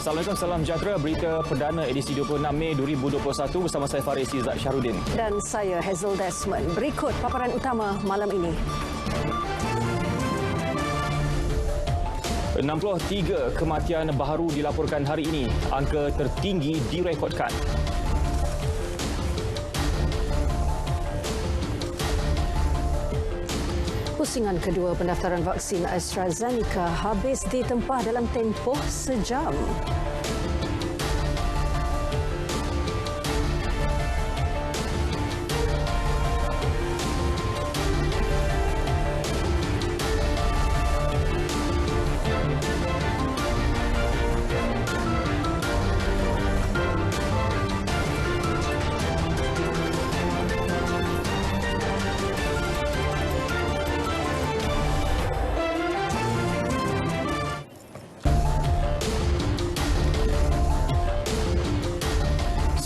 Assalamualaikum, salam sejahtera. Berita perdana edisi 26 Mei 2021 bersama saya Faris Izzat Syahrudin. Dan saya Hazel Desmond. Berikut paparan utama malam ini. 63 kematian baharu dilaporkan hari ini. Angka tertinggi direkodkan. Pusingan kedua pendaftaran vaksin AstraZeneca habis ditempah dalam tempoh sejam.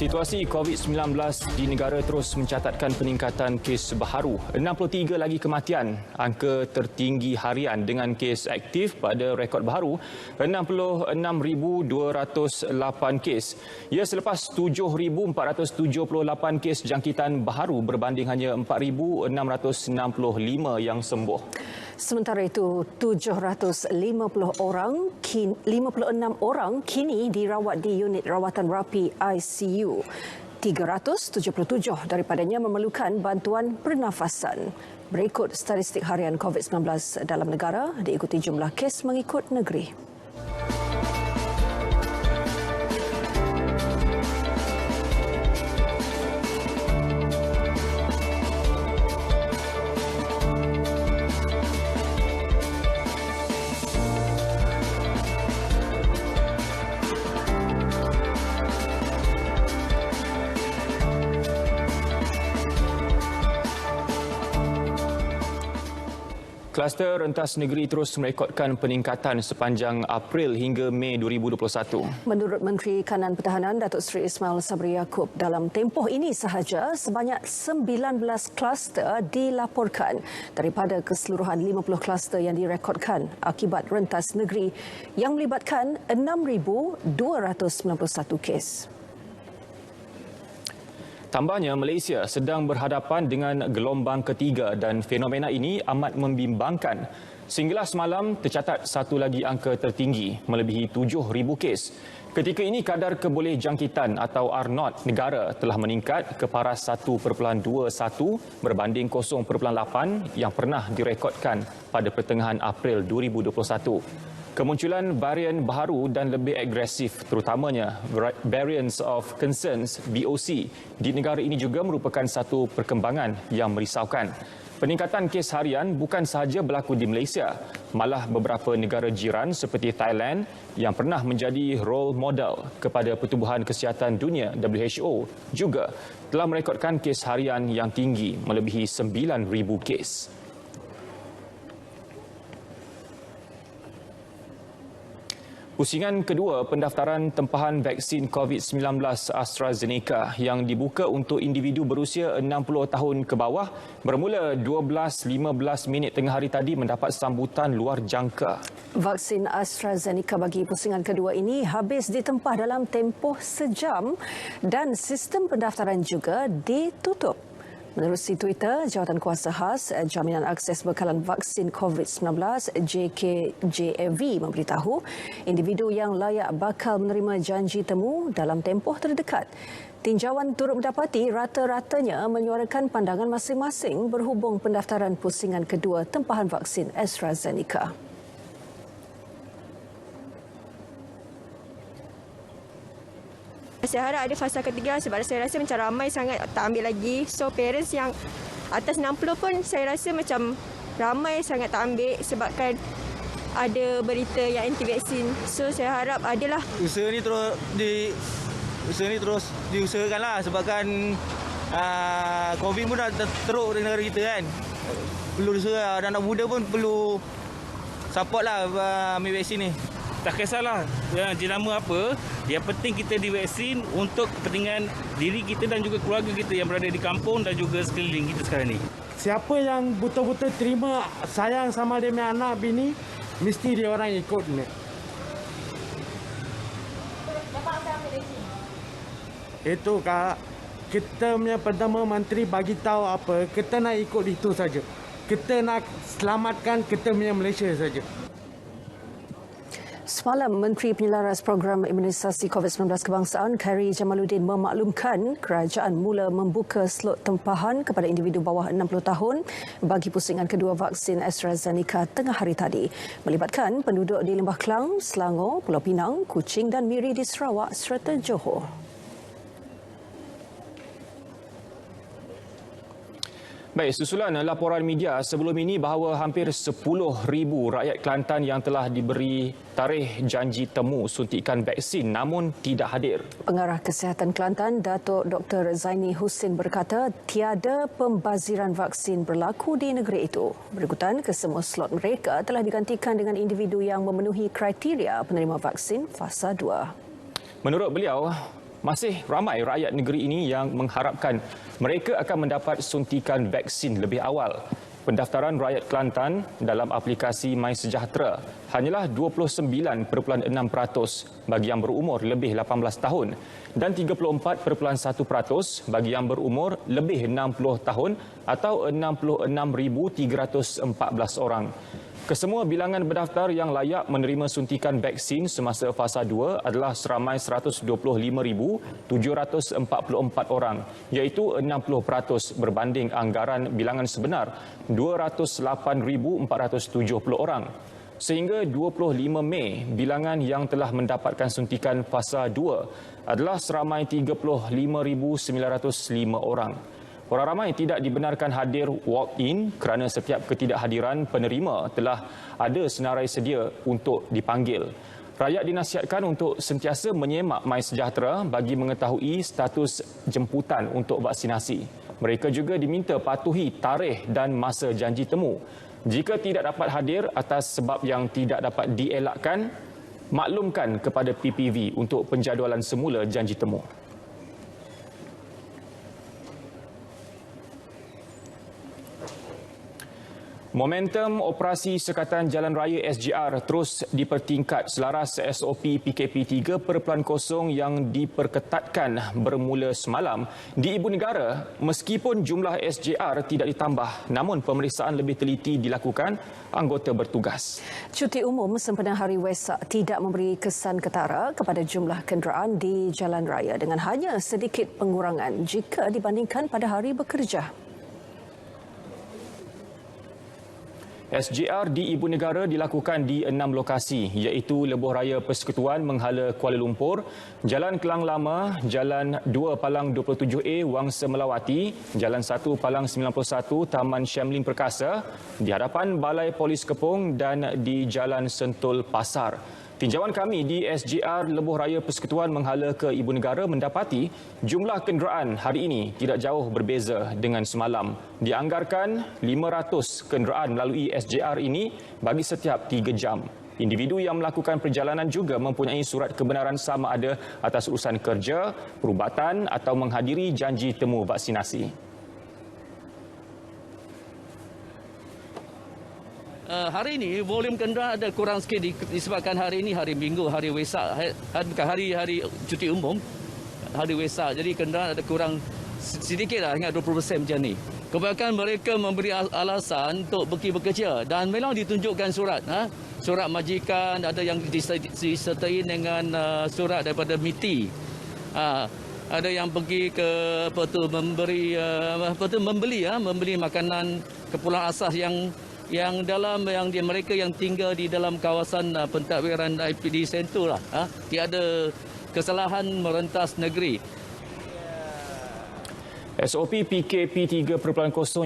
Situasi COVID-19 di negara terus mencatatkan peningkatan kes baharu. 63 lagi kematian, angka tertinggi harian dengan kes aktif pada rekod baharu 66,208 kes. Ia selepas 7,478 kes jangkitan baharu berbanding hanya 4,665 yang sembuh. Sementara itu, 756 orang kini dirawat di unit rawatan rapi ICU. 377 daripadanya memerlukan bantuan pernafasan. Berikut statistik harian COVID-19 dalam negara diikuti jumlah kes mengikut negeri. Kluster rentas negeri terus merekodkan peningkatan sepanjang April hingga Mei 2021. Menurut Menteri Kanan Pertahanan Datuk Seri Ismail Sabri Yaakob, dalam tempoh ini sahaja sebanyak 19 kluster dilaporkan daripada keseluruhan 50 kluster yang direkodkan akibat rentas negeri yang melibatkan 6,291 kes. Tambahnya, Malaysia sedang berhadapan dengan gelombang ketiga dan fenomena ini amat membimbangkan. Sehinggalah semalam tercatat satu lagi angka tertinggi, melebihi 7,000 kes. Ketika ini, kadar keboleh jangkitan atau R0 negara telah meningkat ke paras 1.21 berbanding 0.8 yang pernah direkodkan pada pertengahan April 2021. Kemunculan varian baharu dan lebih agresif, terutamanya Variants of Concerns (VOC) di negara ini juga merupakan satu perkembangan yang merisaukan. Peningkatan kes harian bukan sahaja berlaku di Malaysia, malah beberapa negara jiran seperti Thailand yang pernah menjadi role model kepada Pertubuhan Kesihatan Dunia (WHO) juga telah merekodkan kes harian yang tinggi melebihi 9,000 kes. Pusingan kedua pendaftaran tempahan vaksin COVID-19 AstraZeneca yang dibuka untuk individu berusia 60 tahun ke bawah bermula 12.15 minit tengah hari tadi mendapat sambutan luar jangka. Vaksin AstraZeneca bagi pusingan kedua ini habis ditempah dalam tempoh sejam dan sistem pendaftaran juga ditutup. Menerusi Twitter, Jawatankuasa Khas Jaminan Akses Bekalan Vaksin COVID-19 JKJAV memberitahu individu yang layak bakal menerima janji temu dalam tempoh terdekat. Tinjauan turut mendapati rata-ratanya menyuarakan pandangan masing-masing berhubung pendaftaran pusingan kedua tempahan vaksin AstraZeneca. Saya harap ada fasa ketiga sebab saya rasa macam ramai sangat tak ambil lagi. So parents yang atas 60 pun saya rasa macam ramai sangat tak ambil sebabkan ada berita yang anti vaksin. So saya harap adalah usaha ni terus diusahakanlah sebabkan COVID pun dah teruk di negara kita kan. Perlu usaha, anak muda pun perlu support lah ambil vaksin ni. Tak kisahlah jenama apa, yang penting kita divaksin untuk kepentingan diri kita dan juga keluarga kita yang berada di kampung dan juga sekeliling kita sekarang ni. Siapa yang betul-betul terima sayang sama dia punya anak bini, mesti dia orang ikut ni. Itu Kak, kita punya Perdana Menteri bagi tahu apa, kita nak ikut itu saja. Kita nak selamatkan kita punya Malaysia saja. Semalam, Menteri Penyelaras Program Imunisasi COVID-19 Kebangsaan Khairy Jamaluddin memaklumkan kerajaan mula membuka slot tempahan kepada individu bawah 60 tahun bagi pusingan kedua vaksin AstraZeneca tengah hari tadi, melibatkan penduduk di Lembah Kelang, Selangor, Pulau Pinang, Kuching dan Miri di Sarawak serta Johor. Baik, susulan laporan media sebelum ini bahawa hampir 10,000 rakyat Kelantan yang telah diberi tarikh janji temu suntikan vaksin namun tidak hadir. Pengarah Kesihatan Kelantan, Datuk Dr. Zaini Husin berkata tiada pembaziran vaksin berlaku di negeri itu. Berikutan, kesemua slot mereka telah digantikan dengan individu yang memenuhi kriteria penerima vaksin fasa 2. Menurut beliau, masih ramai rakyat negeri ini yang mengharapkan mereka akan mendapat suntikan vaksin lebih awal. Pendaftaran rakyat Kelantan dalam aplikasi MySejahtera hanyalah 29.6% bagi yang berumur lebih 18 tahun dan 34.1% bagi yang berumur lebih 60 tahun atau 66,314 orang. Kesemua bilangan berdaftar yang layak menerima suntikan vaksin semasa fasa 2 adalah seramai 125,744 orang, iaitu 60% berbanding anggaran bilangan sebenar 208,470 orang. Sehingga 25 Mei, bilangan yang telah mendapatkan suntikan fasa 2 adalah seramai 35,905 orang. Orang ramai tidak dibenarkan hadir walk-in kerana setiap ketidakhadiran penerima telah ada senarai sedia untuk dipanggil. Rakyat dinasihatkan untuk sentiasa menyemak MySejahtera bagi mengetahui status jemputan untuk vaksinasi. Mereka juga diminta patuhi tarikh dan masa janji temu. Jika tidak dapat hadir atas sebab yang tidak dapat dielakkan, maklumkan kepada PPV untuk penjadualan semula janji temu. Momentum operasi Sekatan Jalan Raya SGR terus dipertingkat selaras SOP PKP 3.0 yang diperketatkan bermula semalam di Ibu Negara. Meskipun jumlah SGR tidak ditambah, namun pemeriksaan lebih teliti dilakukan anggota bertugas. Cuti umum sempena Hari Wesak tidak memberi kesan ketara kepada jumlah kenderaan di jalan raya dengan hanya sedikit pengurangan jika dibandingkan pada hari bekerja. SGR di Ibu Negara dilakukan di 6 lokasi iaitu Lebuh Raya Persekutuan Menghala Kuala Lumpur, Jalan Kelang Lama, Jalan 2 Palang 27A Wangsa Melawati, Jalan 1 Palang 91 Taman Syamlin Perkasa, di hadapan Balai Polis Kepong dan di Jalan Sentul Pasar. Tinjauan kami di SGR Lebuh Raya Persekutuan Menghala ke Ibu Negara mendapati jumlah kenderaan hari ini tidak jauh berbeza dengan semalam. Dianggarkan 500 kenderaan melalui SGR ini bagi setiap 3 jam. Individu yang melakukan perjalanan juga mempunyai surat kebenaran sama ada atas urusan kerja, perubatan atau menghadiri janji temu vaksinasi. Hari ini volume kenderaan ada kurang sikit disebabkan hari ini hari Minggu, hari Wesak, bukan hari cuti umum, hari Wesak. Jadi kenderaan ada kurang sedikit lah, hingga 20% macam ni. Kebanyakan mereka memberi alasan untuk pergi bekerja dan memang ditunjukkan surat. Surat majikan, ada yang disertai dengan surat daripada MITI. Ada yang pergi ke membeli makanan keperluan asas yang mereka yang tinggal di dalam kawasan pentadbiran IPD Sentul lah. Tiada kesalahan merentas negeri. SOP PKP 3.0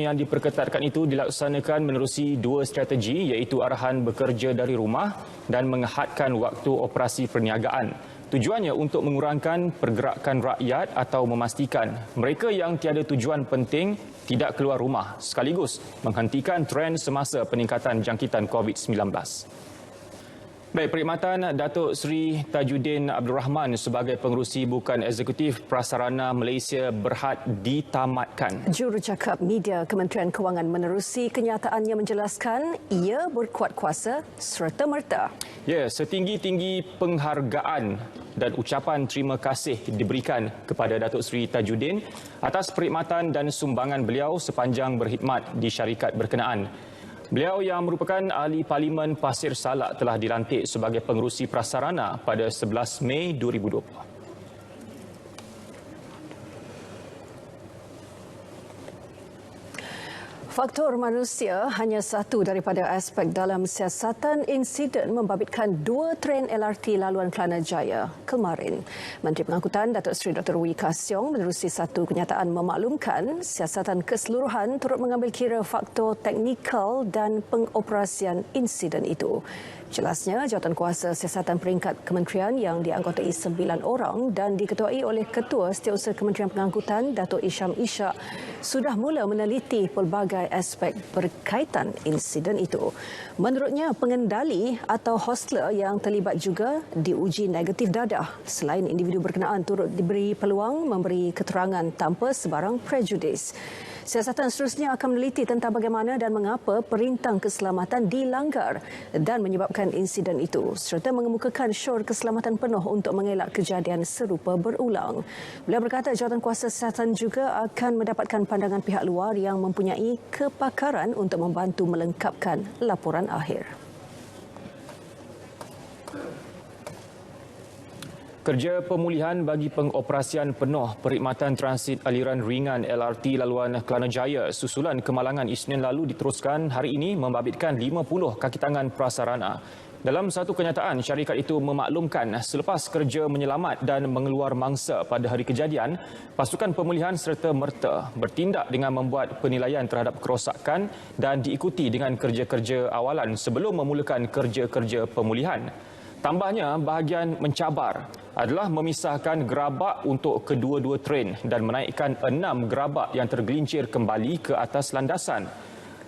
yang diperketatkan itu dilaksanakan menerusi 2 strategi iaitu arahan bekerja dari rumah dan menghadkan waktu operasi perniagaan. Tujuannya untuk mengurangkan pergerakan rakyat atau memastikan mereka yang tiada tujuan penting tidak keluar rumah sekaligus menghentikan trend semasa peningkatan jangkitan COVID-19. Baik, perkhidmatan Datuk Seri Tajuddin Abdul Rahman sebagai pengerusi bukan eksekutif Prasarana Malaysia Berhad ditamatkan. Jurucakap Media Kementerian Kewangan menerusi kenyataannya menjelaskan ia berkuat kuasa serta-merta. Ya, setinggi-tinggi penghargaan dan ucapan terima kasih diberikan kepada Datuk Seri Tajuddin atas perkhidmatan dan sumbangan beliau sepanjang berkhidmat di syarikat berkenaan. Beliau yang merupakan Ahli Parlimen Pasir Salak telah dilantik sebagai pengerusi prasarana pada 11 Mei 2020. Faktor manusia hanya satu daripada aspek dalam siasatan insiden membabitkan 2 tren LRT laluan Kelana Jaya kemarin. Menteri Pengangkutan Datuk Seri Dr. Wee Ka Siong menerusi satu kenyataan memaklumkan siasatan keseluruhan turut mengambil kira faktor teknikal dan pengoperasian insiden itu. Jelasnya, jawatankuasa siasatan peringkat kementerian yang dianggotai 9 orang dan diketuai oleh Ketua Setiausaha Kementerian Pengangkutan Datuk Isham Ishak sudah mula meneliti pelbagai aspek berkaitan insiden itu. Menurutnya, pengendali atau hostler yang terlibat juga diuji negatif dadah. Selain individu berkenaan turut diberi peluang memberi keterangan tanpa sebarang prejudis. Siasatan seterusnya akan meneliti tentang bagaimana dan mengapa perintah keselamatan dilanggar dan menyebabkan insiden itu serta mengemukakan syur keselamatan penuh untuk mengelak kejadian serupa berulang. Beliau berkata jawatankuasa siasatan juga akan mendapatkan pandangan pihak luar yang mempunyai kepakaran untuk membantu melengkapkan laporan akhir. Kerja pemulihan bagi pengoperasian penuh perkhidmatan transit aliran ringan LRT laluan Kelana Jaya susulan kemalangan Isnin lalu diteruskan hari ini membabitkan 50 kaki tangan prasarana. Dalam satu kenyataan, syarikat itu memaklumkan selepas kerja menyelamat dan mengeluar mangsa pada hari kejadian, pasukan pemulihan serta-merta bertindak dengan membuat penilaian terhadap kerosakan dan diikuti dengan kerja-kerja awalan sebelum memulakan kerja-kerja pemulihan. Tambahnya, bahagian mencabar adalah memisahkan gerabak untuk kedua-dua tren dan menaikkan 6 gerabak yang tergelincir kembali ke atas landasan.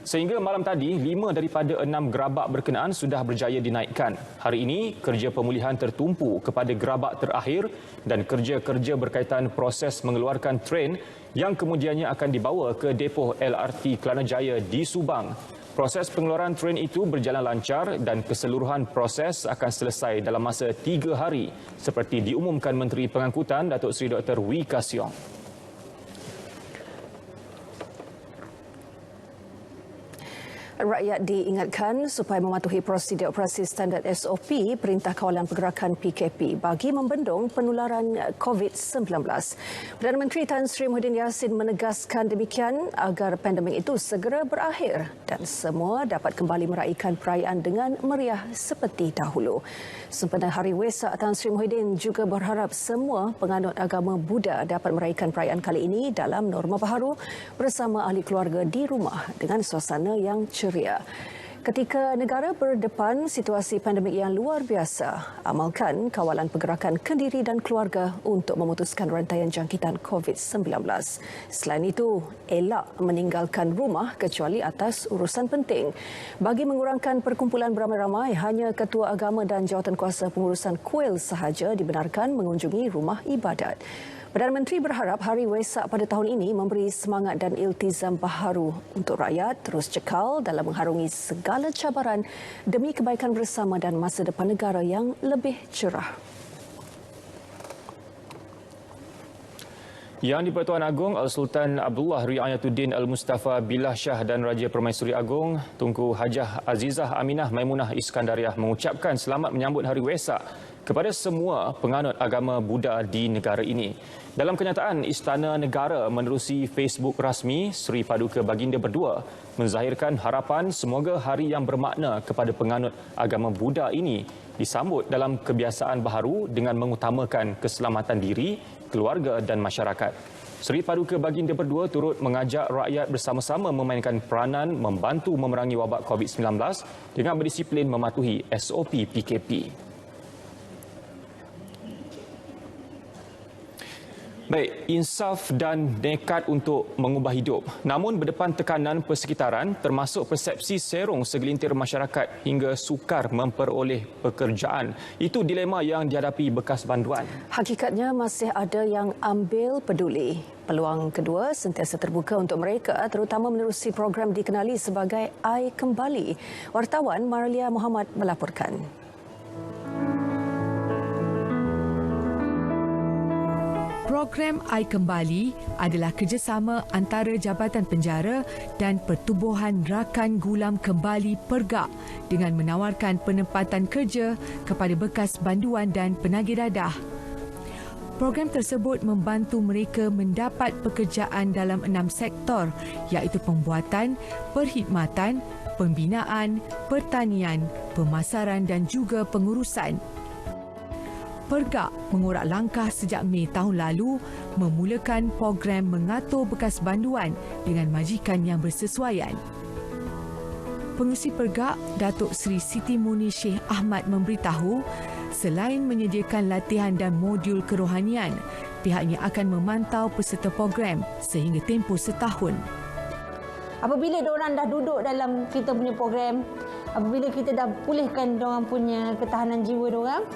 Sehingga malam tadi, 5 daripada 6 gerabak berkenaan sudah berjaya dinaikkan. Hari ini, kerja pemulihan tertumpu kepada gerabak terakhir dan kerja-kerja berkaitan proses mengeluarkan tren yang kemudiannya akan dibawa ke depoh LRT Kelana Jaya di Subang. Proses pengeluaran tren itu berjalan lancar dan keseluruhan proses akan selesai dalam masa 3 hari seperti diumumkan Menteri Pengangkutan Datuk Seri Dr. Wee Ka Siong. Rakyat diingatkan supaya mematuhi prosedur operasi standard SOP Perintah Kawalan Pergerakan PKP bagi membendung penularan COVID-19. Perdana Menteri Tan Sri Muhyiddin Yassin menegaskan demikian agar pandemik itu segera berakhir dan semua dapat kembali meraihkan perayaan dengan meriah seperti dahulu. Sempena Hari Wesak, Tan Sri Muhyiddin juga berharap semua penganut agama Buddha dapat meraihkan perayaan kali ini dalam norma baharu bersama ahli keluarga di rumah dengan suasana yang ceria. Ketika negara berdepan situasi pandemik yang luar biasa, amalkan kawalan pergerakan kendiri dan keluarga untuk memutuskan rantaian jangkitan COVID-19. Selain itu, elak meninggalkan rumah kecuali atas urusan penting. Bagi mengurangkan perkumpulan beramai-ramai, hanya ketua agama dan jawatankuasa pengurusan kuil sahaja dibenarkan mengunjungi rumah ibadat. Perdana Menteri berharap Hari Wesak pada tahun ini memberi semangat dan iltizam baharu untuk rakyat terus cekal dalam mengharungi segala cabaran demi kebaikan bersama dan masa depan negara yang lebih cerah. Yang di-Pertuan Agong Al-Sultan Abdullah Riayatuddin Al-Mustafa Billah Shah dan Raja Permaisuri Agong Tunku Hajah Azizah Aminah Maimunah Iskandariah mengucapkan selamat menyambut Hari Wesak kepada semua penganut agama Buddha di negara ini. Dalam kenyataan, Istana Negara menerusi Facebook rasmi Seri Paduka Baginda Berdua menzahirkan harapan semoga hari yang bermakna kepada penganut agama Buddha ini disambut dalam kebiasaan baharu dengan mengutamakan keselamatan diri, keluarga dan masyarakat. Seri Paduka Baginda Berdua turut mengajak rakyat bersama-sama memainkan peranan membantu memerangi wabak COVID-19 dengan berdisiplin mematuhi SOP PKP. Baik, insaf dan nekat untuk mengubah hidup. Namun berdepan tekanan persekitaran termasuk persepsi serong segelintir masyarakat hingga sukar memperoleh pekerjaan. Itu dilema yang dihadapi bekas banduan. Hakikatnya masih ada yang ambil peduli. Peluang kedua sentiasa terbuka untuk mereka terutama menerusi program dikenali sebagai I Kembali. Wartawan Marlia Muhammad melaporkan. Program I Kembali adalah kerjasama antara Jabatan Penjara dan Pertubuhan Rakan Gulam Kembali Pergak dengan menawarkan penempatan kerja kepada bekas banduan dan penagih dadah. Program tersebut membantu mereka mendapat pekerjaan dalam 6 sektor iaitu pembuatan, perkhidmatan, pembinaan, pertanian, pemasaran dan juga pengurusan. Pergak mengorak langkah sejak Mei tahun lalu memulakan program mengatur bekas banduan dengan majikan yang bersesuaian. Pengerusi Pergak, Datuk Seri Siti Muni Sheikh Ahmad memberitahu, selain menyediakan latihan dan modul kerohanian, pihaknya akan memantau peserta program sehingga tempoh setahun. Apabila diorang dah duduk dalam kita punya program, apabila kita dah pulihkan diorang punya ketahanan jiwa diorang,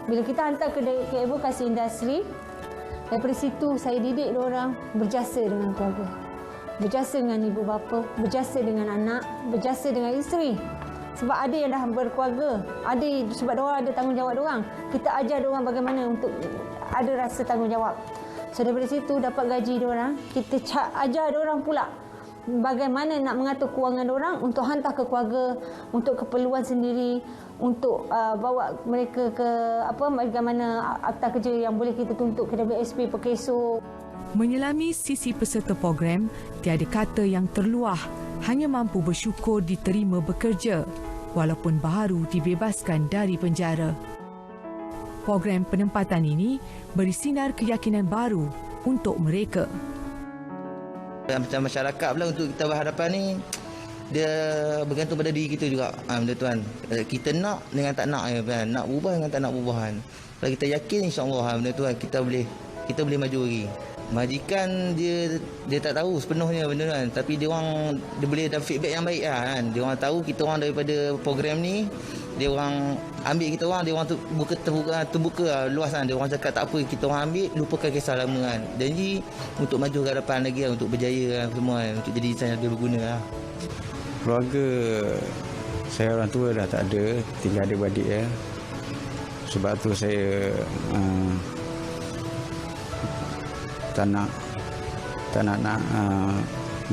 bila kita hantar ke advokasi industri, daripada situ saya didik diorang berjasa dengan keluarga. Berjasa dengan ibu bapa, berjasa dengan anak, berjasa dengan isteri. Sebab ada yang dah berkeluarga, sebab diorang ada tanggungjawab diorang. Kita ajar diorang bagaimana untuk ada rasa tanggungjawab. So daripada situ dapat gaji diorang, kita ajar diorang pula bagaimana nak mengatur kewangan diorang untuk hantar ke keluarga, untuk keperluan sendiri, untuk bawa mereka ke bagaimana akta kerja yang boleh kita tuntut ke WSP Perkeso. Menyelami sisi peserta program, tiada kata yang terluah, hanya mampu bersyukur diterima bekerja walaupun baru dibebaskan dari penjara. Program penempatan ini beri sinar keyakinan baru untuk mereka. Macam masyarakat pula untuk kita berhadapan ni, dia bergantung pada diri kita juga, benda tuan. Kita nak dengan tak nak, nak berubah dengan tak nak perubahan. Kalau kita yakin, insya-Allah benda tuan, kita boleh maju lagi. Majikan dia tak tahu sepenuhnya benda tuan, tapi dia boleh dapat feedback yang baik kan. Dia orang tahu kita orang daripada program ni, dia orang ambil kita orang, dia orang terbuka luas kan. Dia orang cakap tak apa, kita orang ambil, lupakan kisah lama kan. Janji untuk maju ke depan lagi kan, untuk berjaya kan, semua kan, untuk jadi insan yang lebih berguna lah. Keluarga saya orang tua dah tak ada, tinggal adik-beradik ya. Sebab tu saya tak nak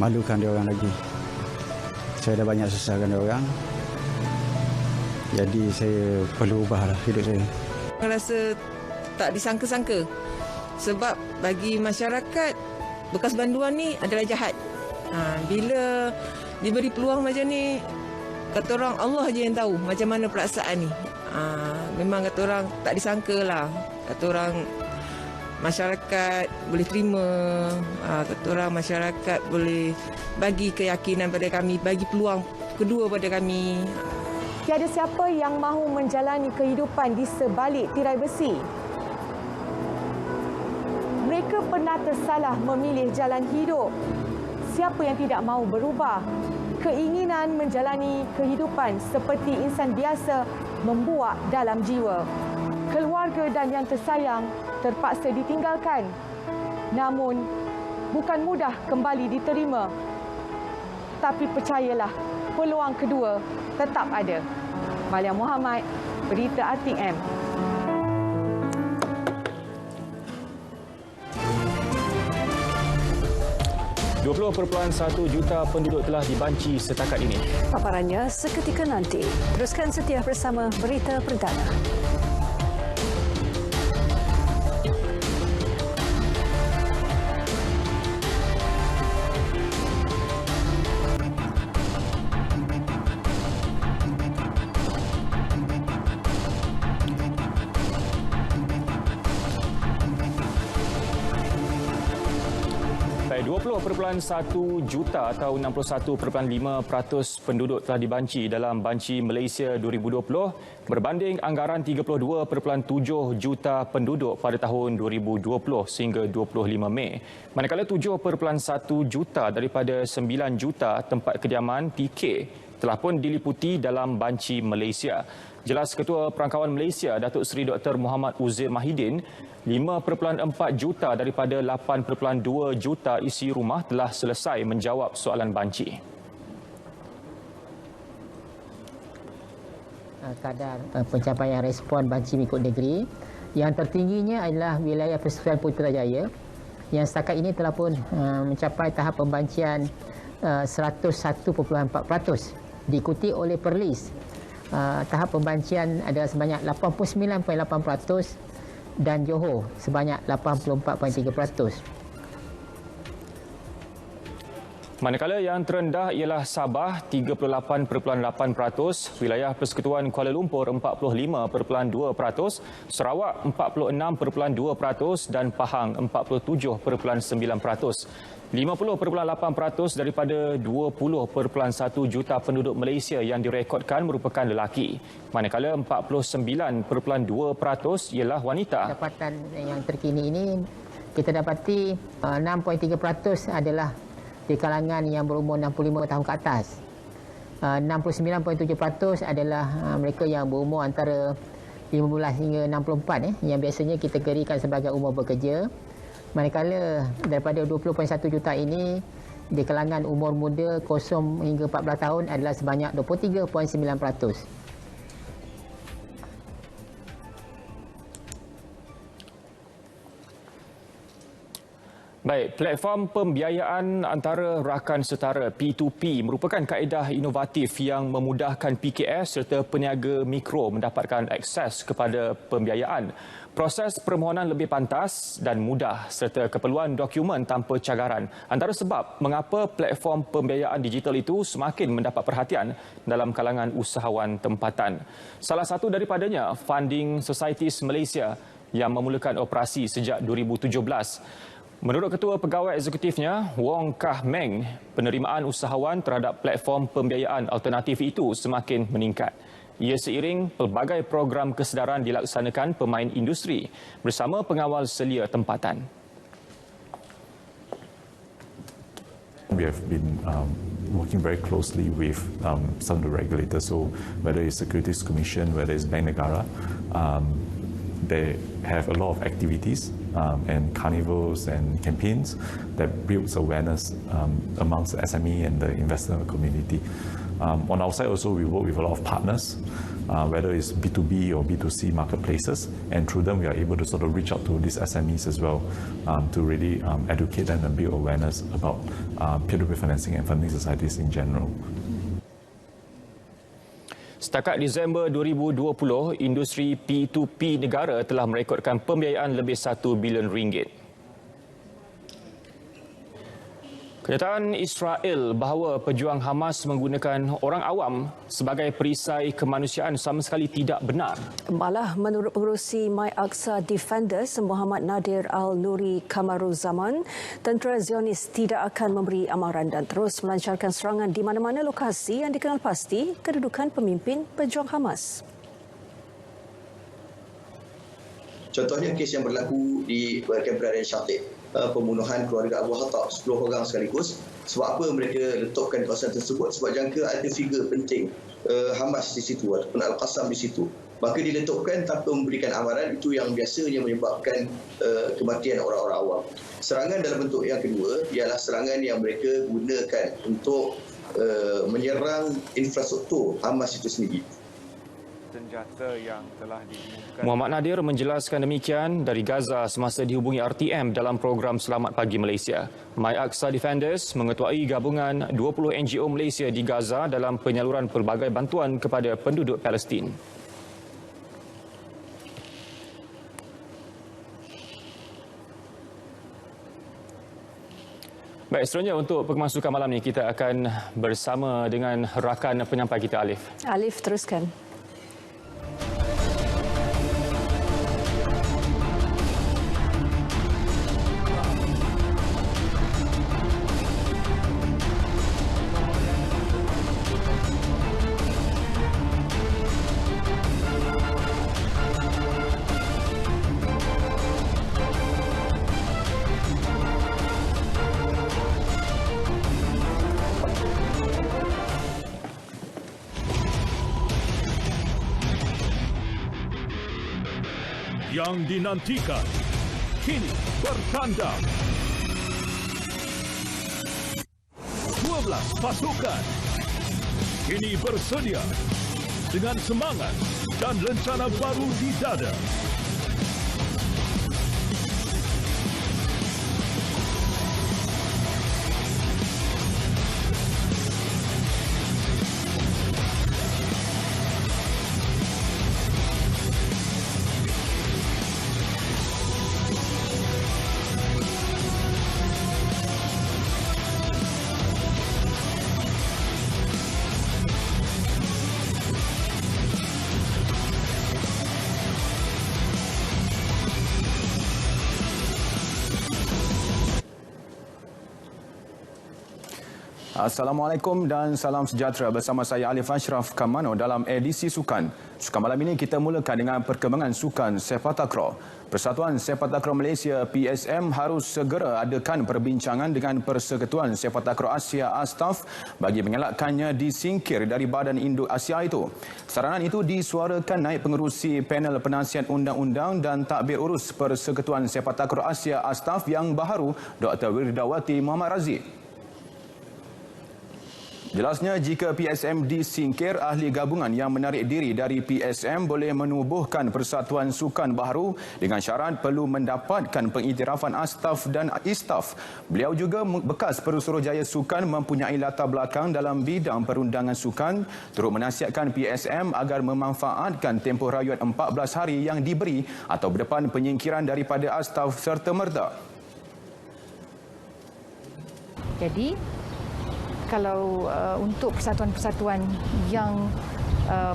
malukan dia orang lagi. Saya dah banyak susahkan dia orang. Jadi saya perlu ubahlah hidup saya. Saya rasa tak disangka-sangka. Sebab bagi masyarakat, bekas banduan ni adalah jahat. Bila diberi peluang macam ni, kata orang Allah je yang tahu macam mana perasaan ni. Memang kata orang tak disangka lah. Kata orang masyarakat boleh terima, kata orang masyarakat boleh bagi keyakinan pada kami, bagi peluang kedua pada kami. Tiada siapa yang mahu menjalani kehidupan di sebalik tirai besi. Mereka pernah tersalah memilih jalan hidup. Siapa yang tidak mahu berubah? Keinginan menjalani kehidupan seperti insan biasa membuak dalam jiwa. Keluarga dan yang tersayang terpaksa ditinggalkan. Namun, bukan mudah kembali diterima. Tapi percayalah, peluang kedua tetap ada. Marlia Muhammad, Berita RTM. $20.1 juta penduduk telah dibanci setakat ini. Paparannya seketika nanti. Teruskan setia bersama Berita Perdana. Baik, 20.1 juta atau 61.5% penduduk telah dibanci dalam Banci Malaysia 2020 berbanding anggaran 32.7 juta penduduk pada tahun 2020 sehingga 25 Mei. Manakala 7.1 juta daripada 9 juta tempat kediaman PK telah pun diliputi dalam Banci Malaysia. Jelas Ketua Perangkawan Malaysia, Datuk Seri Dr. Muhammad Uzair Mahidin, 5.4 juta daripada 8.2 juta isi rumah telah selesai menjawab soalan banci. Kadar pencapaian respon banci mengikut negeri yang tertingginya adalah wilayah Persekutuan Putrajaya yang setakat ini telah pun mencapai tahap pembancian 101.4%, diikuti oleh Perlis. Tahap pembancian adalah sebanyak 89.8% dan Johor sebanyak 84.3%. Manakala yang terendah ialah Sabah 38.8%, wilayah Persekutuan Kuala Lumpur 45.2%, Sarawak 46.2% dan Pahang 47.9%. 50.8% daripada 20.1 juta penduduk Malaysia yang direkodkan merupakan lelaki, manakala 49.2% ialah wanita. Dapatan yang terkini ini kita dapati 6.3% adalah di kalangan yang berumur 65 tahun ke atas. 69.7% adalah mereka yang berumur antara 15 hingga 64 yang biasanya kita kategorikan sebagai umur bekerja. Manakala daripada 20.1 juta ini di kalangan umur muda 0 hingga 14 tahun adalah sebanyak 23.9%. Baik, platform pembiayaan antara rakan setara P2P merupakan kaedah inovatif yang memudahkan PKS serta peniaga mikro mendapatkan akses kepada pembiayaan. Proses permohonan lebih pantas dan mudah serta keperluan dokumen tanpa cagaran antara sebab mengapa platform pembiayaan digital itu semakin mendapat perhatian dalam kalangan usahawan tempatan. Salah satu daripadanya Funding Societies Malaysia yang memulakan operasi sejak 2017. Menurut Ketua Pegawai Eksekutifnya, Wong Kah Meng, penerimaan usahawan terhadap platform pembiayaan alternatif itu semakin meningkat. Ia seiring pelbagai program kesedaran dilaksanakan pemain industri bersama pengawal selia tempatan. We have been working very closely with some of the regulators, so whether it's Securities Commission, whether it's Bank Negara, they have a lot of activities and carnivals and campaigns that builds awareness amongst the SME and the investor community. On our side also, we work with a lot of partners, whether it's B2B or B2C marketplaces, and through them we are able to sort of reach out to these SMEs as well to really educate them and build awareness about peer-to-peer financing and funding societies in general. Setakat Disember 2020, industri P2P negara telah merekodkan pembiayaan lebih 1 bilion ringgit. Kenyataan Israel bahawa pejuang Hamas menggunakan orang awam sebagai perisai kemanusiaan sama sekali tidak benar. Malah menurut pengerusi My Aqsa Defenders Muhammad Nadir Al-Nuri Kamaruzaman, tentera Zionis tidak akan memberi amaran dan terus melancarkan serangan di mana-mana lokasi yang dikenal pasti kedudukan pemimpin pejuang Hamas. Contohnya kes yang berlaku di Camp Raya Syatik, pembunuhan keluarga Abu Khattab 10 orang sekaligus. Sebab apa mereka letakkan kawasan tersebut? Sebab jangka ada figur penting Hamas di situ ataupun Al-Qassam di situ. Maka diletakkan tanpa memberikan amaran, itu yang biasanya menyebabkan kematian orang-orang awam. Serangan dalam bentuk yang kedua ialah serangan yang mereka gunakan untuk menyerang infrastruktur Hamas itu sendiri. Senjata yang telah diumumkan. Muhammad Nadir menjelaskan demikian dari Gaza semasa dihubungi RTM dalam program Selamat Pagi Malaysia. My Aqsa Defenders mengetuai gabungan 20 NGO Malaysia di Gaza dalam penyaluran pelbagai bantuan kepada penduduk Palestin. Baik, seterusnya untuk pemasukan malam ini kita akan bersama dengan rakan penyampai kita Alif. Alif, teruskan. yang dinantikan kini bertandang. 12 pasukan kini bersedia dengan semangat dan rencana baru di dada. Assalamualaikum dan salam sejahtera, bersama saya Alif Ashraf Kamano dalam edisi Sukan. Sukan malam ini kita mulakan dengan perkembangan Sukan Sepak Takraw. Persatuan Sepak Takraw Malaysia PSM harus segera adakan perbincangan dengan Persekutuan Sepak Takraw Asia ASTAF bagi mengelakkannya disingkir dari Badan Induk Asia itu. Saranan itu disuarakan naib pengerusi panel penasihat undang-undang dan takbir urus Persekutuan Sepak Takraw Asia ASTAF yang baharu, Dr. Wirdawati Muhammad Razif. Jelasnya, jika PSM disingkir, ahli gabungan yang menarik diri dari PSM boleh menubuhkan persatuan sukan baharu dengan syarat perlu mendapatkan pengiktirafan ASTAF dan ISTAF. Beliau juga bekas Perusuruhjaya Sukan mempunyai latar belakang dalam bidang perundangan sukan, turut menasihatkan PSM agar memanfaatkan tempoh rayuan 14 hari yang diberi atau berdepan penyingkiran daripada ASTAF serta-merta. Jadi, kalau untuk persatuan-persatuan yang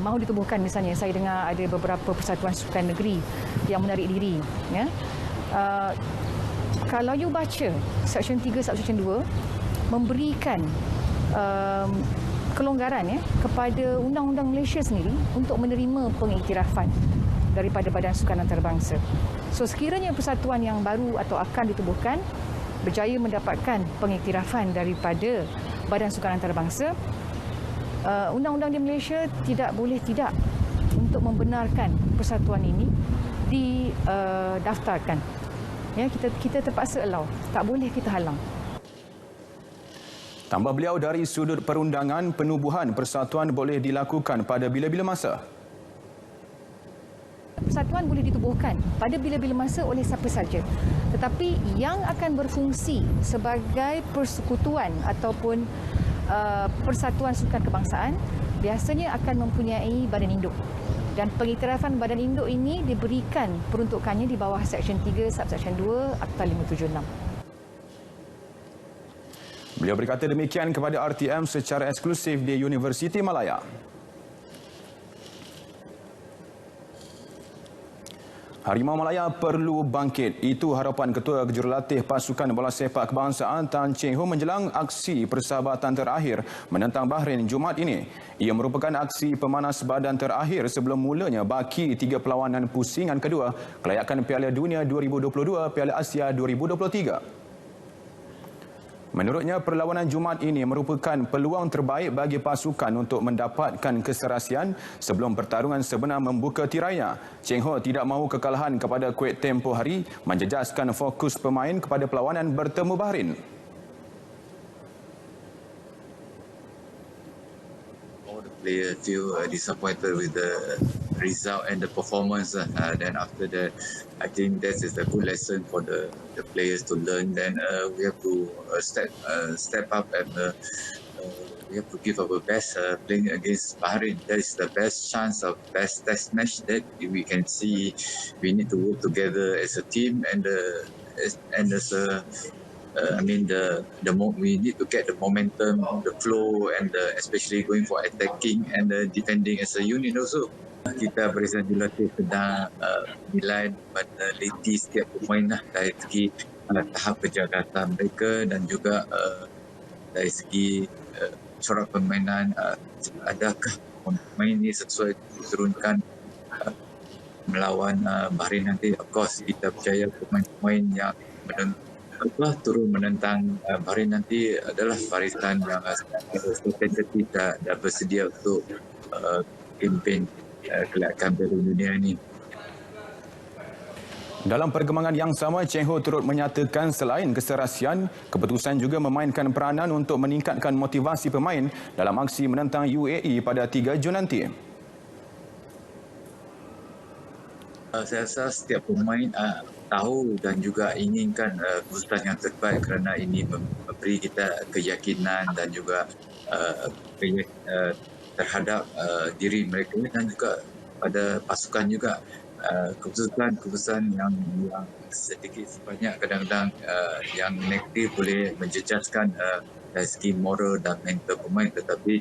mahu ditubuhkan, misalnya saya dengar ada beberapa persatuan sukan negeri yang menarik diri, ya. Kalau you baca Seksyen 3, Seksyen 2 memberikan kelonggaran, ya, kepada Undang-Undang Malaysia sendiri untuk menerima pengiktirafan daripada Badan Sukan Antarabangsa. So, sekiranya persatuan yang baru atau akan ditubuhkan berjaya mendapatkan pengiktirafan daripada Badan Sukan Antarabangsa, undang-undang di Malaysia tidak boleh tidak untuk membenarkan persatuan ini didaftarkan. Ya, kita terpaksa allow, tak boleh kita halang. Tambah beliau, dari sudut perundangan, penubuhan persatuan boleh dilakukan pada bila-bila masa. Persatuan boleh ditubuhkan pada bila-bila masa oleh siapa saja. Tetapi yang akan berfungsi sebagai persekutuan ataupun persatuan sukan kebangsaan biasanya akan mempunyai badan induk. Dan pengiktirafan badan induk ini diberikan peruntukannya di bawah Seksyen 3, Subseksyen 2, Akta 576. Beliau berkata demikian kepada RTM secara eksklusif di Universiti Malaya. Harimau Malaya perlu bangkit. Itu harapan Ketua Jurulatih Pasukan Bola Sepak Kebangsaan Tan Cheng Ho menjelang aksi persahabatan terakhir menentang Bahrain Jumaat ini. Ia merupakan aksi pemanas badan terakhir sebelum mulanya baki 3 perlawanan pusingan kedua kelayakan Piala Dunia 2022, Piala Asia 2023. Menurutnya, perlawanan Jumaat ini merupakan peluang terbaik bagi pasukan untuk mendapatkan keserasian sebelum pertarungan sebenar membuka tirainya. Cheng Ho tidak mahu kekalahan kepada Kuwait tempoh hari, menjejaskan fokus pemain kepada perlawanan bertemu Bahrain. Player feel disappointed with the result and the performance. Then after that, I think that is a good lesson for the players to learn. Then we have to step up and we have to give our best playing against Bahrain. That is the best chance of best test match that we can see. We need to work together as a team and as a we need to get the momentum, the flow, and especially going for attacking and defending as a unit also. Kita Barisan Jurulatih sedang nilai meneliti setiap pemain dari segi tahap kejagatan mereka dan juga dari segi corak permainan, adakah pemain ini sesuai diturunkan melawan Bahrain nanti. Of course, kita percaya pemain-pemain yang turun menentang Bahrain nanti adalah barisan yang sensitif dan bersedia untuk kempen kelayakan Piala Dunia ini. Dalam perkembangan yang sama, Cheng Ho turut menyatakan selain keserasian, keputusan juga memainkan peranan untuk meningkatkan motivasi pemain dalam aksi menentang UAE pada 3 Jun nanti. Saya rasa setiap pemain tahu dan juga inginkan keputusan yang terbaik kerana ini memberi kita keyakinan dan juga terhadap diri mereka dan juga pada pasukan juga. Keputusan yang sedikit sebanyak kadang-kadang yang negatif boleh menjejaskan dari segi moral dan mental pemain, tetapi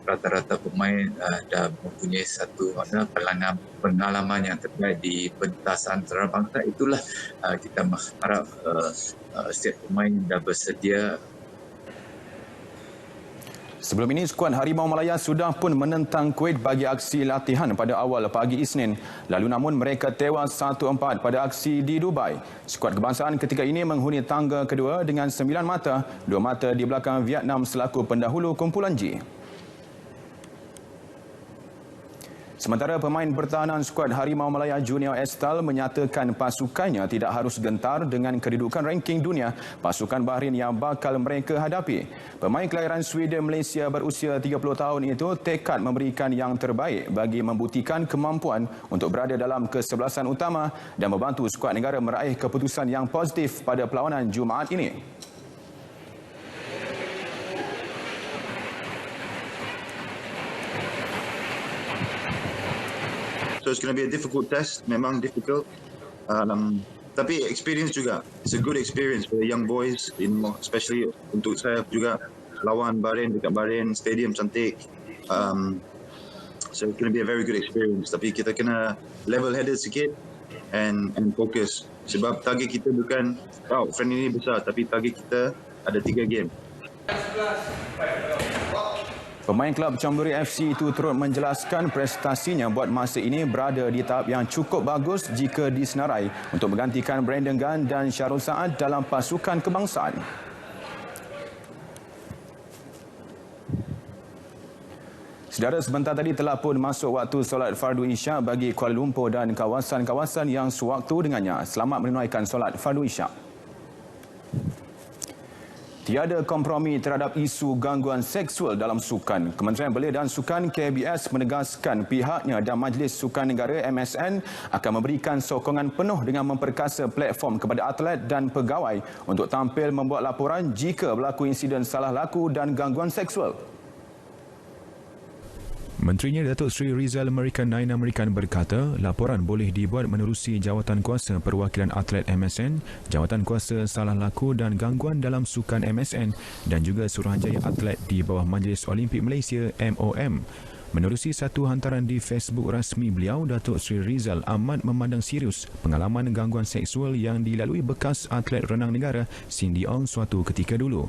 rata-rata pemain dah mempunyai satu pengalaman yang terbaik di pentas antarabangsa. Itulah kita harap setiap pemain dah bersedia. Sebelum ini, skuad Harimau Malaya sudah pun menentang Kuwait bagi aksi latihan pada awal pagi Isnin. Lalu namun mereka tewas 1-4 pada aksi di Dubai. Skuad kebangsaan ketika ini menghuni tangga kedua dengan 9 mata, 2 mata di belakang Vietnam selaku pendahulu kumpulan G. Sementara pemain pertahanan skuad Harimau Malaya Junior Estal menyatakan pasukannya tidak harus gentar dengan kedudukan ranking dunia pasukan Bahrain yang bakal mereka hadapi. Pemain kelahiran Sweden Malaysia berusia 30 tahun itu tekad memberikan yang terbaik bagi membuktikan kemampuan untuk berada dalam kesebelasan utama dan membantu skuad negara meraih keputusan yang positif pada perlawanan Jumaat ini. So it's going to be a difficult test. Memang difficult. Tapi experience juga. It's a good experience for the young boys, especially untuk saya juga lawan Bahrain dekat Bahrain, stadium cantik. So it's going to be a very good experience. Tapi kita kena level-headed sikit and focus. Sebab target kita bukan, friend ini besar, tapi target kita ada 3 game. Pemain klub Chonburi FC itu turut menjelaskan prestasinya buat masa ini berada di tahap yang cukup bagus jika disenarai untuk menggantikan Brandon Gan dan Syarul Saad dalam pasukan kebangsaan. Saudara, sebentar tadi telah pun masuk waktu solat fardu Isyak bagi Kuala Lumpur dan kawasan-kawasan yang sewaktu dengannya. Selamat menunaikan solat fardu Isyak. Tiada kompromi terhadap isu gangguan seksual dalam sukan. Kementerian Belia dan Sukan KBS menegaskan pihaknya dan Majlis Sukan Negara MSN akan memberikan sokongan penuh dengan memperkasa platform kepada atlet dan pegawai untuk tampil membuat laporan jika berlaku insiden salah laku dan gangguan seksual. Menterinya Datuk Seri Rizal American Nain American berkata, laporan boleh dibuat menerusi Jawatan Kuasa Perwakilan Atlet MSN, Jawatan Kuasa Salah Laku dan Gangguan dalam Sukan MSN dan juga Suruhanjaya Atlet di bawah Majlis Olimpik Malaysia MOM. Menerusi satu hantaran di Facebook rasmi beliau, Datuk Seri Rizal amat memandang serius pengalaman gangguan seksual yang dilalui bekas atlet renang negara Cindy Ong suatu ketika dulu.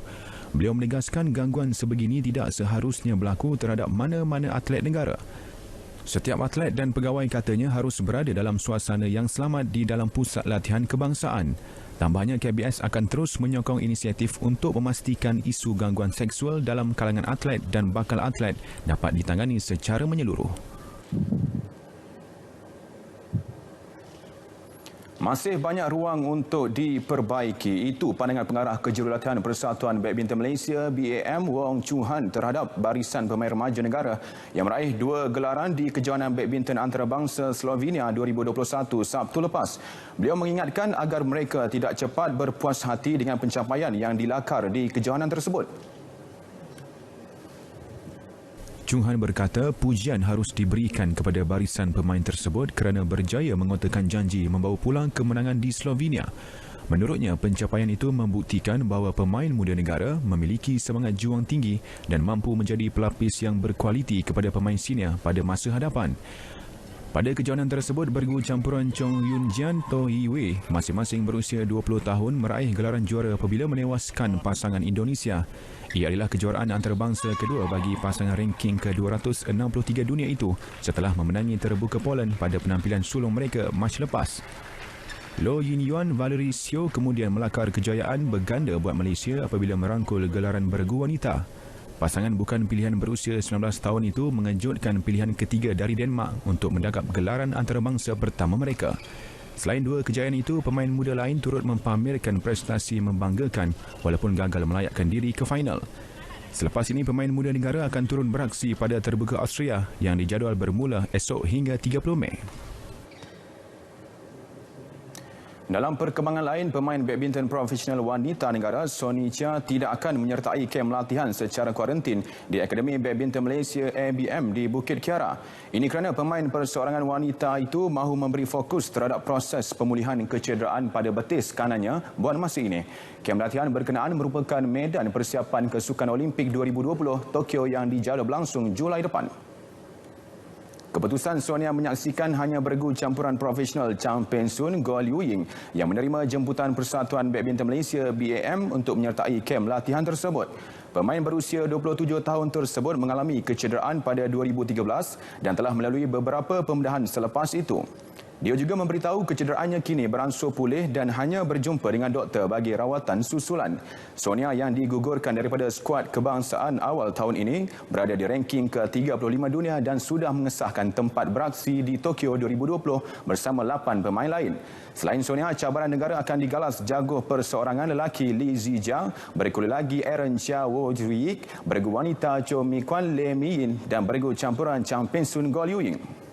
Beliau menegaskan gangguan sebegini tidak seharusnya berlaku terhadap mana-mana atlet negara. Setiap atlet dan pegawai katanya harus berada dalam suasana yang selamat di dalam pusat latihan kebangsaan. Tambahnya, KBS akan terus menyokong inisiatif untuk memastikan isu gangguan seksual dalam kalangan atlet dan bakal atlet dapat ditangani secara menyeluruh. Masih banyak ruang untuk diperbaiki. Itu pandangan pengarah Kejurulatan Persatuan Badminton Malaysia BAM Wong Choo Han terhadap barisan pemain remaja negara yang meraih 2 gelaran di Kejohanan Badminton Antarabangsa Slovenia 2021 Sabtu lepas. Beliau mengingatkan agar mereka tidak cepat berpuas hati dengan pencapaian yang dilakar di kejohanan tersebut. Choo Han berkata pujian harus diberikan kepada barisan pemain tersebut kerana berjaya mengotakan janji membawa pulang kemenangan di Slovenia. Menurutnya, pencapaian itu membuktikan bahawa pemain muda negara memiliki semangat juang tinggi dan mampu menjadi pelapis yang berkualiti kepada pemain senior pada masa hadapan. Pada kejohanan tersebut, bergu campuran Chong Yun Jian To Yi Wei masing-masing berusia 20 tahun meraih gelaran juara apabila menewaskan pasangan Indonesia. Ia adalah kejuaraan antarabangsa kedua bagi pasangan ranking ke-263 dunia itu setelah memenangi terbuka Poland pada penampilan sulung mereka Mac lepas. Lo Yin Yuan Valerie Sio kemudian melakar kejayaan berganda buat Malaysia apabila merangkul gelaran bergu wanita. Pasangan bukan pilihan berusia 19 tahun itu mengejutkan pilihan ketiga dari Denmark untuk mendakap gelaran antarabangsa pertama mereka. Selain dua kejayaan itu, pemain muda lain turut mempamerkan prestasi membanggakan walaupun gagal melayakkan diri ke final. Selepas ini, pemain muda negara akan turun beraksi pada Terbuka Austria yang dijadual bermula esok hingga 30 Mei. Dalam perkembangan lain, pemain badminton profesional wanita negara Sony Chia tidak akan menyertai kem latihan secara kuarantin di Akademi Badminton Malaysia ABM di Bukit Kiara. Ini kerana pemain perseorangan wanita itu mahu memberi fokus terhadap proses pemulihan kecederaan pada betis kanannya buat masa ini. Kem latihan berkenaan merupakan medan persiapan Kesukan Olimpik 2020 Tokyo yang dijadual berlangsung Julai depan. Keputusan Sonia menyaksikan hanya beregu campuran profesional Chang Peng Sun Goh Liu Ying yang menerima jemputan Persatuan Badminton Malaysia BAM untuk menyertai kem latihan tersebut. Pemain berusia 27 tahun tersebut mengalami kecederaan pada 2013 dan telah melalui beberapa pembedahan selepas itu. Dia juga memberitahu kecederaannya kini beransur pulih dan hanya berjumpa dengan doktor bagi rawatan susulan. Sonia yang digugurkan daripada skuad kebangsaan awal tahun ini berada di ranking ke-35 dunia dan sudah mengesahkan tempat beraksi di Tokyo 2020 bersama 8 pemain lain. Selain Sonia, cabaran negara akan digalas jaguh perseorangan lelaki Li Zijia, berikut lagi Aaron Chia Wo Zhuiyik, beregu wanita Cho Mi Kwan Le Mi Yin dan beregu campuran Chang Peng Sun Goh Liu Ying.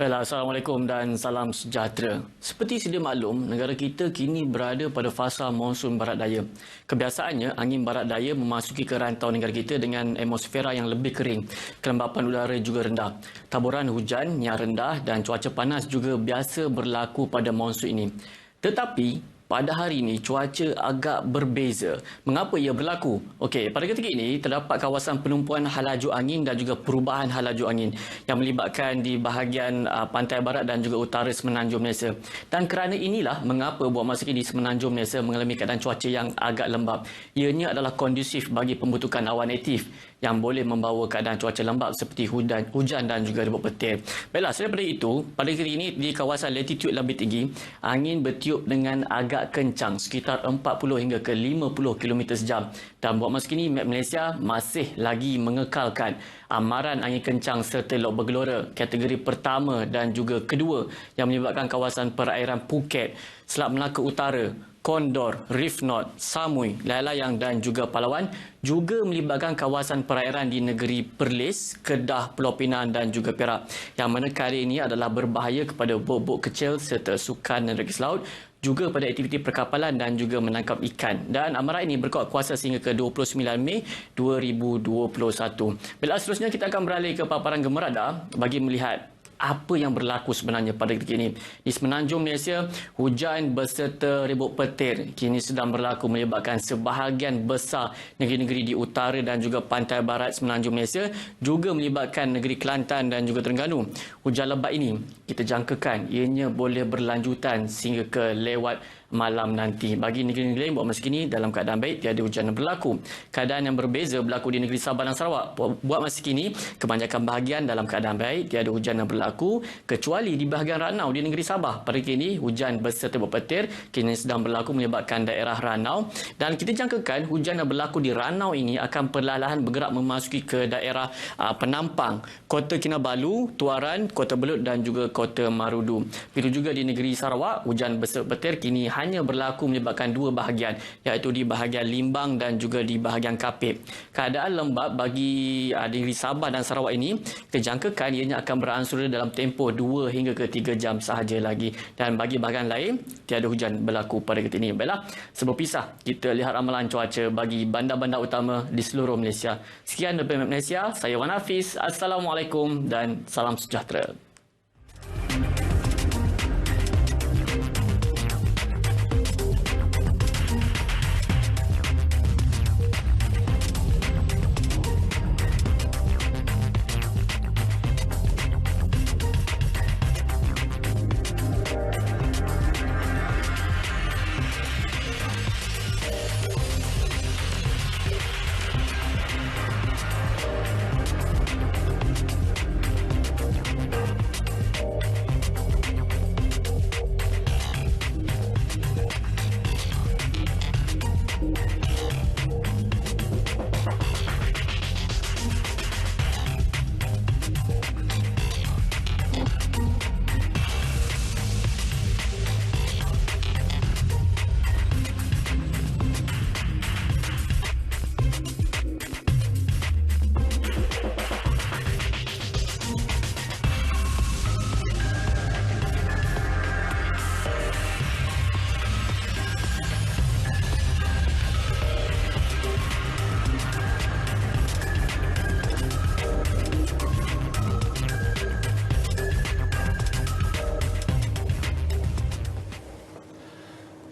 Baiklah, Assalamualaikum dan salam sejahtera. Seperti sedia maklum, negara kita kini berada pada fasa monsun barat daya. Kebiasaannya, angin barat daya memasuki ke rantau negara kita dengan atmosfera yang lebih kering. Kelembapan udara juga rendah. Taburan hujan yang rendah dan cuaca panas juga biasa berlaku pada monsun ini. Tetapi, pada hari ini cuaca agak berbeza. Mengapa ia berlaku? Okey, pada ketika ini terdapat kawasan penumpuan halaju angin dan juga perubahan halaju angin yang melibatkan di bahagian pantai barat dan juga utara Semenanjung Malaysia. Dan kerana inilah mengapa buat masa kini Semenanjung Malaysia mengalami keadaan cuaca yang agak lembap. Ianya adalah kondusif bagi pembentukan awan aktif yang boleh membawa keadaan cuaca lembap seperti hujan dan juga rebut petir. Baiklah, selain daripada itu, pada hari ini di kawasan latitude lebih tinggi, angin bertiup dengan agak kencang sekitar 40 hingga ke 50 km sejam. Dan buat masa kini, Met Malaysia masih lagi mengekalkan amaran angin kencang serta lok bergelora kategori pertama dan juga kedua yang menyebabkan kawasan perairan Phuket, Selat Melaka Utara, Kondor, Reef North, Samui, Layang dan juga Palawan, juga melibatkan kawasan perairan di negeri Perlis, Kedah, Pulau Pinang dan juga Perak. Yang mana kali ini adalah berbahaya kepada bot-bot kecil serta sukan dan rekis laut, juga pada aktiviti perkapalan dan juga menangkap ikan. Dan amaran ini berkuat kuasa sehingga ke 29 Mei 2021. Bila seterusnya kita akan beralih ke paparan gemerada bagi melihat apa yang berlaku sebenarnya pada ketika ini. Di Semenanjung Malaysia, hujan berserta rebut petir kini sedang berlaku menyebabkan sebahagian besar negeri-negeri di utara dan juga pantai barat Semenanjung Malaysia, juga melibatkan negeri Kelantan dan juga Terengganu. Hujan lebat ini kita jangkakan ianya boleh berlanjutan sehingga ke lewat malam nanti. Bagi negeri-negeri lain buat masa kini dalam keadaan baik, tiada hujan yang berlaku. Keadaan yang berbeza berlaku di negeri Sabah dan Sarawak. Buat masa kini kebanyakan bahagian dalam keadaan baik, tiada hujan yang berlaku kecuali di bahagian Ranau di negeri Sabah. Pada kini hujan berserta berpetir kini sedang berlaku menyebabkan daerah Ranau, dan kita jangkakan hujan yang berlaku di Ranau ini akan perlahan-lahan bergerak memasuki ke daerah Penampang, Kota Kinabalu, Tuaran, Kota Belud dan juga Kota Marudu. Begitu juga di negeri Sarawak, hujan berserta petir kini hanya berlaku menyebabkan dua bahagian, iaitu di bahagian Limbang dan juga di bahagian Kapit. Keadaan lembap bagi negeri Sabah dan Sarawak ini kita jangkakan ianya akan beransur dalam tempoh 2 hingga ke 3 jam sahaja lagi. Dan bagi bahagian lain, tiada hujan berlaku pada ketika ini. Baiklah, sebelum pisah, kita lihat ramalan cuaca bagi bandar-bandar utama di seluruh Malaysia. Sekian daripada Malaysia, saya Wan Hafiz. Assalamualaikum dan salam sejahtera.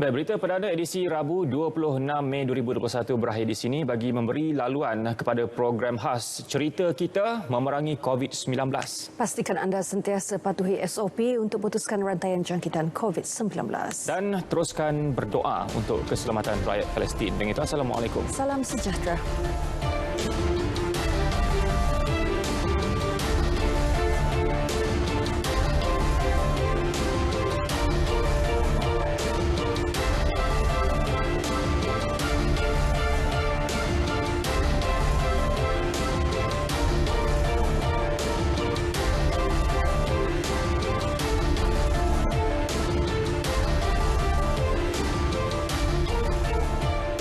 Dan berita perdana edisi Rabu 26 Mei 2021 berakhir di sini bagi memberi laluan kepada program khas Cerita Kita Memerangi COVID-19. Pastikan anda sentiasa patuhi SOP untuk putuskan rantaian jangkitan COVID-19. Dan teruskan berdoa untuk keselamatan rakyat Palestin. Dengan itu, Assalamualaikum. Salam sejahtera.